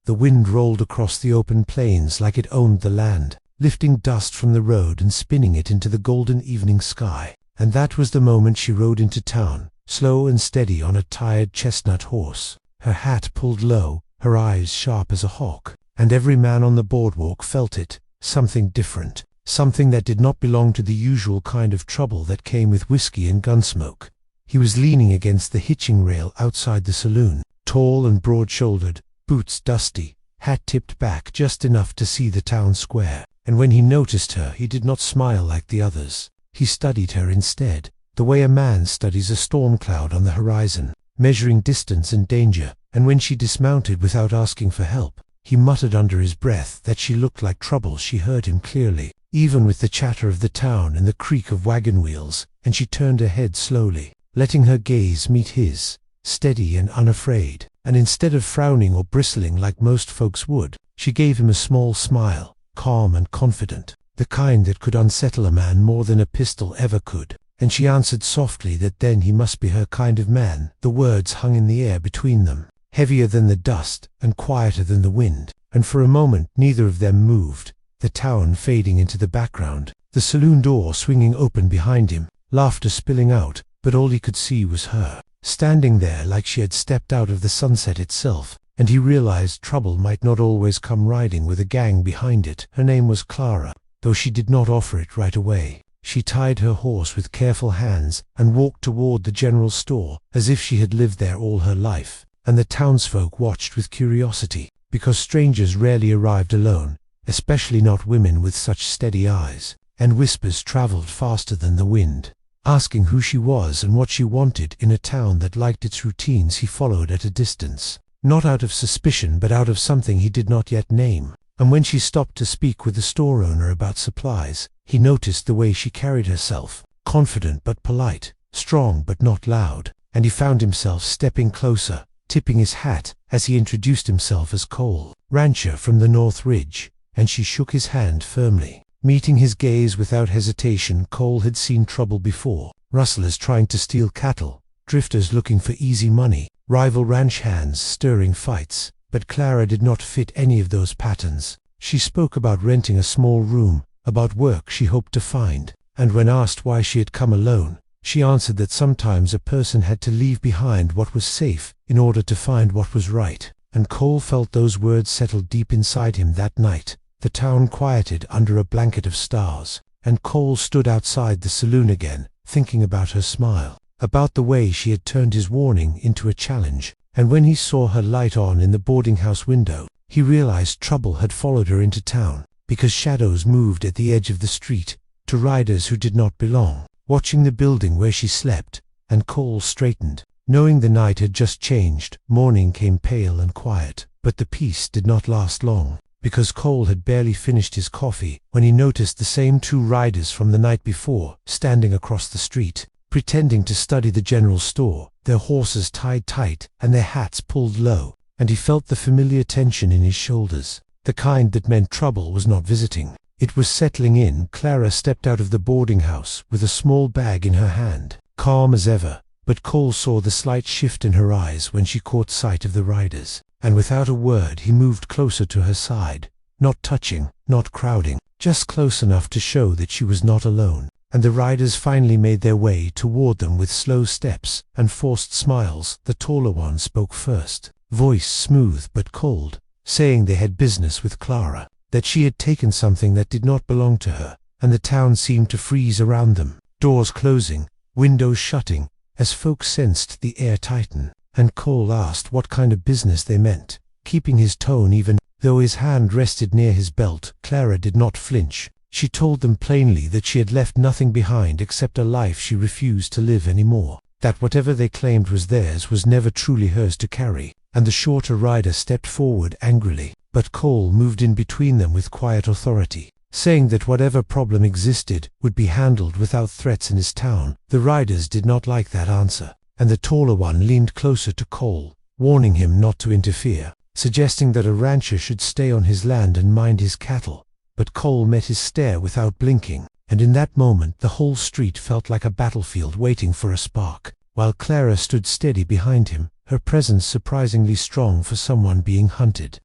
The wind rolled across the open plains like it owned the land, lifting dust from the road and spinning it into the golden evening sky. And that was the moment she rode into town, slow and steady on a tired chestnut horse, her hat pulled low, her eyes sharp as a hawk. And every man on the boardwalk felt it, something different, something that did not belong to the usual kind of trouble that came with whiskey and gunsmoke. He was leaning against the hitching rail outside the saloon, tall and broad-shouldered, boots dusty, hat tipped back just enough to see the town square. And when he noticed her, he did not smile like the others. He studied her instead, the way a man studies a storm cloud on the horizon, measuring distance and danger. And when she dismounted without asking for help, he muttered under his breath that she looked like trouble. She heard him clearly, even with the chatter of the town and the creak of wagon wheels, and she turned her head slowly, letting her gaze meet his, steady and unafraid. And instead of frowning or bristling like most folks would, she gave him a small smile, calm and confident, the kind that could unsettle a man more than a pistol ever could. And she answered softly that then he must be her kind of man. The words hung in the air between them, heavier than the dust and quieter than the wind. And for a moment neither of them moved, the town fading into the background, the saloon door swinging open behind him, laughter spilling out, but all he could see was her, standing there like she had stepped out of the sunset itself. And he realized trouble might not always come riding with a gang behind it. Her name was Clara, though she did not offer it right away. She tied her horse with careful hands and walked toward the general store as if she had lived there all her life. And the townsfolk watched with curiosity, because strangers rarely arrived alone, especially not women with such steady eyes. And whispers traveled faster than the wind, asking who she was and what she wanted in a town that liked its routines. He followed at a distance, not out of suspicion but out of something he did not yet name. And when she stopped to speak with the store owner about supplies, he noticed the way she carried herself, confident but polite, strong but not loud. And he found himself stepping closer, tipping his hat as he introduced himself as Cole, rancher from the North Ridge. And she shook his hand firmly, meeting his gaze without hesitation. Cole had seen trouble before, rustlers trying to steal cattle, drifters looking for easy money, rival ranch hands stirring fights. But Clara did not fit any of those patterns. She spoke about renting a small room, about work she hoped to find, and when asked why she had come alone, she answered that sometimes a person had to leave behind what was safe in order to find what was right. And Cole felt those words settle deep inside him that night. The town quieted under a blanket of stars, and Cole stood outside the saloon again, thinking about her smile, about the way she had turned his warning into a challenge. And when he saw her light on in the boarding house window, he realized trouble had followed her into town, because shadows moved at the edge of the street, to riders who did not belong, watching the building where she slept. And Cole straightened, knowing the night had just changed. Morning came pale and quiet, but the peace did not last long, because Cole had barely finished his coffee when he noticed the same two riders from the night before standing across the street, pretending to study the general store, their horses tied tight and their hats pulled low. And he felt the familiar tension in his shoulders, the kind that meant trouble was not visiting. It was settling in. Clara stepped out of the boarding house with a small bag in her hand, calm as ever, but Cole saw the slight shift in her eyes when she caught sight of the riders, and without a word he moved closer to her side, not touching, not crowding, just close enough to show that she was not alone. And the riders finally made their way toward them with slow steps and forced smiles. The taller one spoke first, voice smooth but cold, saying they had business with Clara, that she had taken something that did not belong to her. And the town seemed to freeze around them, doors closing, windows shutting, as folks sensed the air tighten. And Cole asked what kind of business they meant, keeping his tone even, though his hand rested near his belt. Clara did not flinch. She told them plainly that she had left nothing behind except a life she refused to live anymore, that whatever they claimed was theirs was never truly hers to carry. And the shorter rider stepped forward angrily, but Cole moved in between them with quiet authority, saying that whatever problem existed would be handled without threats in his town. The riders did not like that answer, and the taller one leaned closer to Cole, warning him not to interfere, suggesting that a rancher should stay on his land and mind his cattle. But Cole met his stare without blinking, and in that moment the whole street felt like a battlefield waiting for a spark, while Clara stood steady behind him, her presence surprisingly strong for someone being hunted.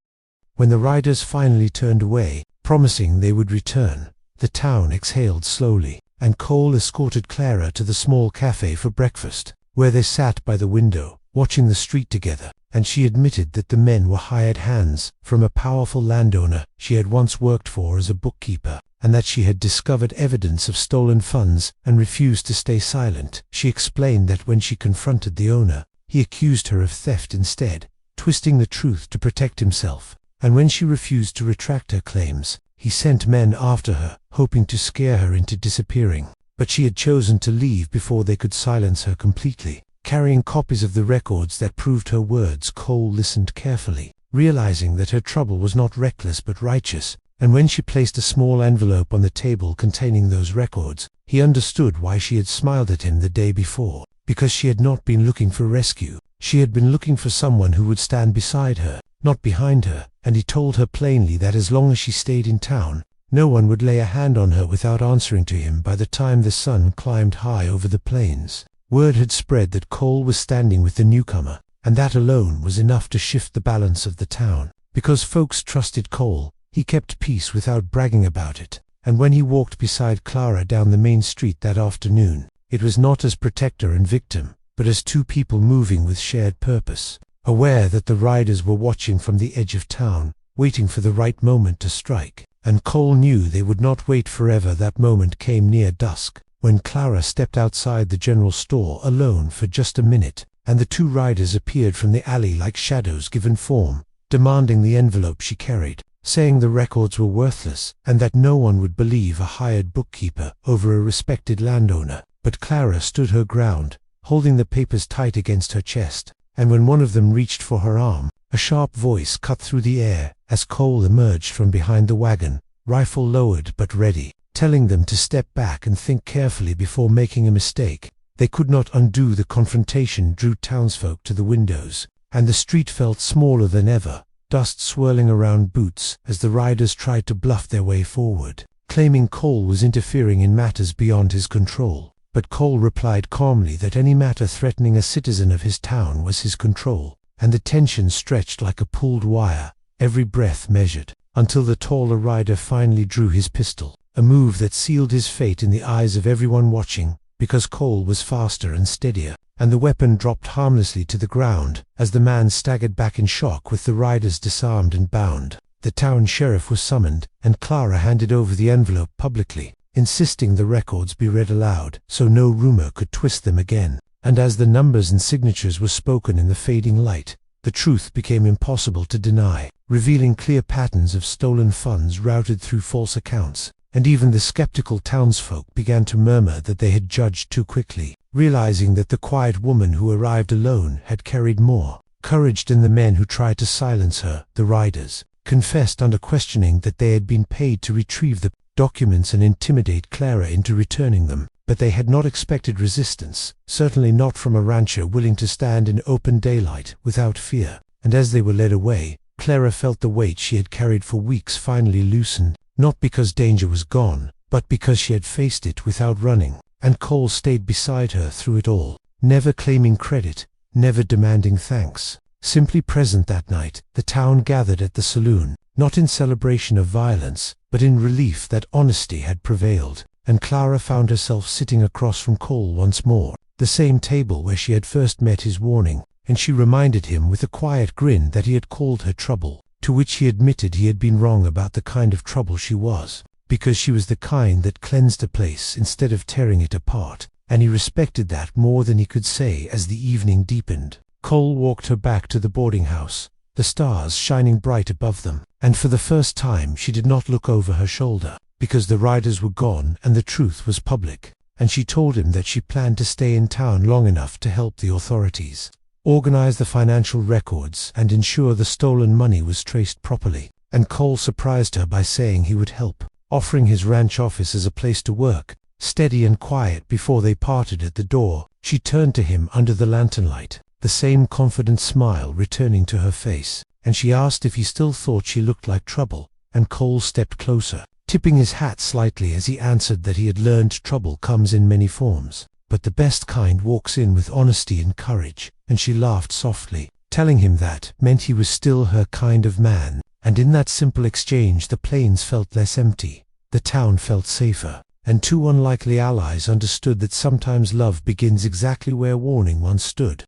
When the riders finally turned away, promising they would return, the town exhaled slowly, and Cole escorted Clara to the small cafe for breakfast, where they sat by the window, watching the street together, and she admitted that the men were hired hands from a powerful landowner she had once worked for as a bookkeeper, and that she had discovered evidence of stolen funds and refused to stay silent. She explained that when she confronted the owner, he accused her of theft instead, twisting the truth to protect himself, and when she refused to retract her claims, he sent men after her, hoping to scare her into disappearing. But she had chosen to leave before they could silence her completely. Carrying copies of the records that proved her words, Cole listened carefully, realizing that her trouble was not reckless but righteous, and when she placed a small envelope on the table containing those records, he understood why she had smiled at him the day before. Because she had not been looking for rescue. She had been looking for someone who would stand beside her, not behind her, and he told her plainly that as long as she stayed in town, no one would lay a hand on her without answering to him by the time the sun climbed high over the plains. Word had spread that Cole was standing with the newcomer, and that alone was enough to shift the balance of the town. Because folks trusted Cole, he kept peace without bragging about it, and when he walked beside Clara down the main street that afternoon, it was not as protector and victim, but as two people moving with shared purpose, aware that the riders were watching from the edge of town, waiting for the right moment to strike. And Cole knew they would not wait forever. That moment came near dusk, when Clara stepped outside the general store alone for just a minute, and the two riders appeared from the alley like shadows given form, demanding the envelope she carried, saying the records were worthless, and that no one would believe a hired bookkeeper over a respected landowner. But Clara stood her ground, holding the papers tight against her chest, and when one of them reached for her arm, a sharp voice cut through the air as Cole emerged from behind the wagon, rifle lowered but ready, telling them to step back and think carefully before making a mistake. They could not undo the confrontation drew townsfolk to the windows, and the street felt smaller than ever, dust swirling around boots as the riders tried to bluff their way forward, claiming Cole was interfering in matters beyond his control. But Cole replied calmly that any matter threatening a citizen of his town was his control, and the tension stretched like a pulled wire, every breath measured, until the taller rider finally drew his pistol, a move that sealed his fate in the eyes of everyone watching, because Cole was faster and steadier, and the weapon dropped harmlessly to the ground as the man staggered back in shock with the riders disarmed and bound. The town sheriff was summoned, and Clara handed over the envelope publicly, insisting the records be read aloud so no rumor could twist them again. And as the numbers and signatures were spoken in the fading light, the truth became impossible to deny, revealing clear patterns of stolen funds routed through false accounts, and even the skeptical townsfolk began to murmur that they had judged too quickly, realizing that the quiet woman who arrived alone had carried more courage than the men who tried to silence her. The riders confessed under questioning that they had been paid to retrieve the documents and intimidate Clara into returning them, but they had not expected resistance, certainly not from a rancher willing to stand in open daylight without fear. And as they were led away, Clara felt the weight she had carried for weeks finally loosen, not because danger was gone, but because she had faced it without running. And Cole stayed beside her through it all, never claiming credit, never demanding thanks, simply present. That night, the town gathered at the saloon, not in celebration of violence, but in relief that honesty had prevailed, and Clara found herself sitting across from Cole once more, the same table where she had first met his warning, and she reminded him with a quiet grin that he had called her trouble, to which he admitted he had been wrong about the kind of trouble she was, because she was the kind that cleansed a place instead of tearing it apart, and he respected that more than he could say. As the evening deepened, Cole walked her back to the boarding house, the stars shining bright above them, and for the first time she did not look over her shoulder, because the riders were gone and the truth was public, and she told him that she planned to stay in town long enough to help the authorities organize the financial records and ensure the stolen money was traced properly. And Cole surprised her by saying he would help, offering his ranch office as a place to work. Steady and quiet before they parted at the door, she turned to him under the lantern light, the same confident smile returning to her face, and she asked if he still thought she looked like trouble, and Cole stepped closer, tipping his hat slightly as he answered that he had learned trouble comes in many forms, but the best kind walks in with honesty and courage. And she laughed softly, telling him that meant he was still her kind of man. And in that simple exchange the plains felt less empty, the town felt safer, and two unlikely allies understood that sometimes love begins exactly where warning once stood.